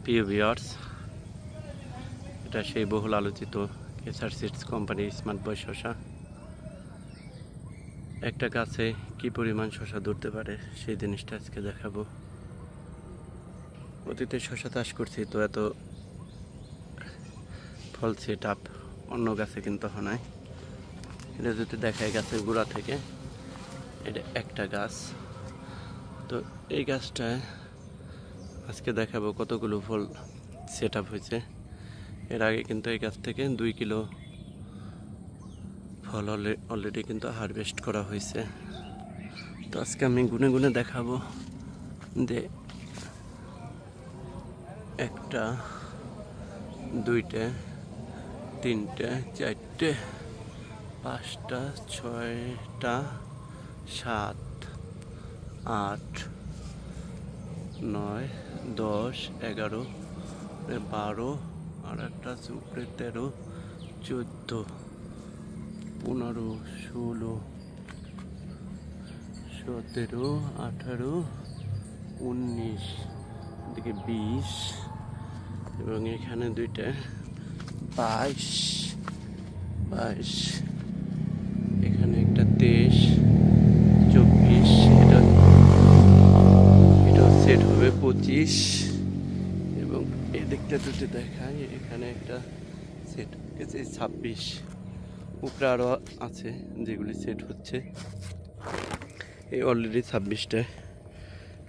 প্রিয় ভিউয়ার্স, এটা সেই বহুল আলোচিত কেসার সিডস কোম্পানির স্মার্ট বয় শসা। একটা গাছে কি পরিমাণ শসা ধরতে পারে সেই জিনিসটা আজকে দেখাবো। অতীতে শসা চাষ করছি, তো এত ফল সেট আপ অন্য গাছে কিন্তু হয় নাই। এটা যদি দেখায় গাছের গোড়া থেকে, এটা একটা গাছ। তো এই গাছটায় আজকে দেখাবো কতগুলো ফল সেট আপ হয়েছে। এর আগে কিন্তু এই গাছ থেকে 2 কিলো ফল অলরেডি কিন্তু হারভেস্ট করা হয়েছে। তো আজকে আমি গুনে গুনে দেখাবো যে একটা, দুইটা, তিনটে, চারটে, পাঁচটা, ছয়টা, 7, 8, 9, 10, 11, 12, আর একটা 13, 14, 15, 16, 17, 18, 19, এদিকে 20, এবং এখানে দুইটা 22, এখানে একটা 23, 24, এটা সেট হবে 25, এবং এদিকটা যদি দেখাই এখানে একটা সেট হয়েছে 26। উপরে আরও আছে যেগুলি সেট হচ্ছে। এই অলরেডি 26টায়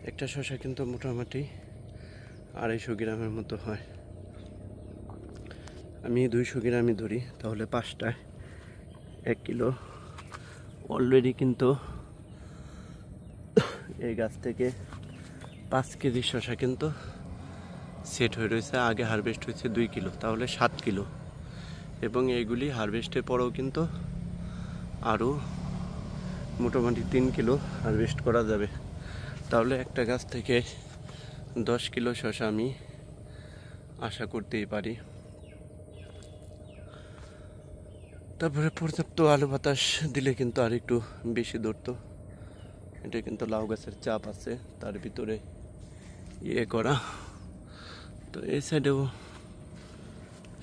একটা শসা কিন্তু মোটামুটি 250 গ্রামের মতো হয়। আমি 200 গ্রামই ধরি, তাহলে 5টায় 1 কিলো। অলরেডি কিন্তু এই গাছ থেকে 5 কেজি শসা কিন্তু সেট হয়ে রয়েছে। আগে হারভেস্ট হয়েছে 2 কিলো, তাহলে 7 কিলো। এবং এইগুলি হারভেস্টের পরেও কিন্তু আরও মোটামুটি 3 কিলো হারভেস্ট করা যাবে। তাহলে একটা গাছ থেকে 10 কিলো শসা আমি আশা করতেই পারি। তারপরে পর্যাপ্ত আলো বাতাস দিলে কিন্তু আর একটু বেশি ধরতো। এটা কিন্তু লাউ গাছের চাপ আছে, তার ভিতরে করা। তো এই সাইডেও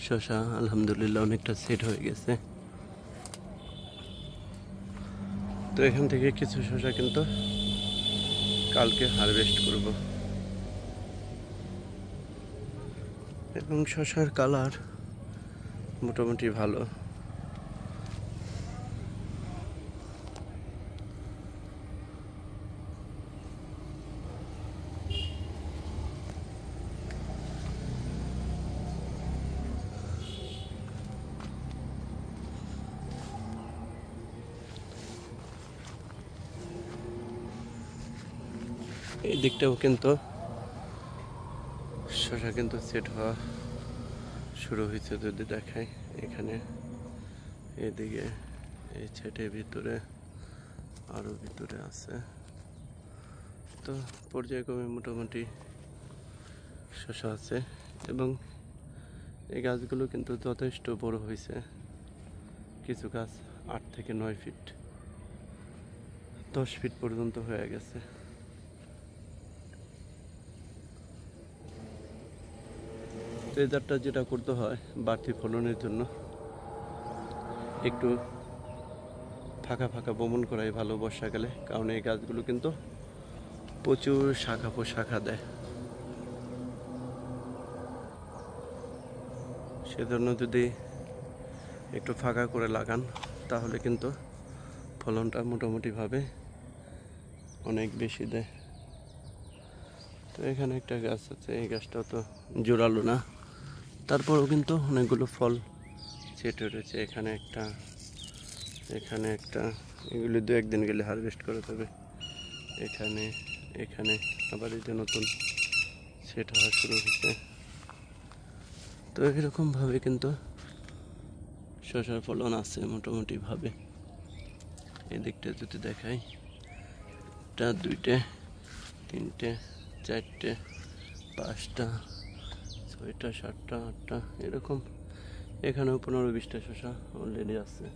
শসা আলহামদুলিল্লাহ অনেকটা সেট হয়ে গেছে। তো এখান থেকে কিছু শসা কিন্তু কালকে হারভেস্ট করব। এবং শসার কালার মোটামুটি ভালো। এই দিকটাও কিন্তু শসা কিন্তু সেট হওয়া শুরু হয়েছে। যদি দেখাই এখানে, এদিকে এই ছেটের ভিতরে আরও ভিতরে আছে। তো পর্যায়ক্রমে মোটামুটি শসা আছে, এবং এই গাছগুলো কিন্তু যথেষ্ট বড় হয়েছে। কিছু গাছ 8 থেকে 9 ফিট, 10 ফিট পর্যন্ত হয়ে গেছে। এই জাতটা যেটা করতে হয় বাড়তি ফলনের জন্য, একটু ফাঁকা ফাঁকা বমন করাই ভালো বর্ষাকালে, কারণ এই গাছগুলো কিন্তু প্রচুর শাখা প্রশাখা দেয়। সেজন্য যদি একটু ফাঁকা করে লাগান তাহলে কিন্তু ফলনটা মোটামুটিভাবে অনেক বেশি দেয়। তো এখানে একটা গাছ আছে, এই গাছটাও তো জোরালো না, তারপরেও কিন্তু অনেকগুলো ফল সেট রয়েছে। এখানে একটা, এখানে একটা, এগুলি 2-1 দিন গেলে হারভেস্ট করা যাবে। এখানে, এখানে আবার এই যে নতুন সেট হওয়া শুরু হয়েছে। তো এরকমভাবে কিন্তু শসার ফলন আছে মোটামুটিভাবে। এই দিকটা যদি দেখাই, 1, 2, 3, 4, 5, 6, 7, 8 এরকম। এখানেও 15-20টা শসা অলরেডি আছে।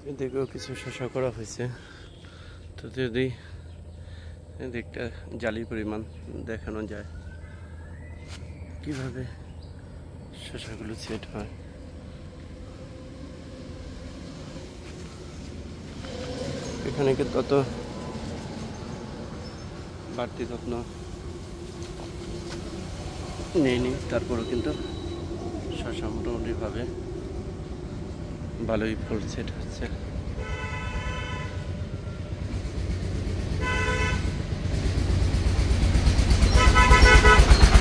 এদিকেও কিছু শশা করা হয়েছে। তো যদি এদিকটা জালির পরিমাণ দেখানো যায় কিভাবে শশাগুলো সেট হয়। এখানে কিন্তু তত বাড়তি যত্ন নেইনি, তারপরেও কিন্তু শশা মোটামুটিভাবে ভালোই ফুল সেট হচ্ছে।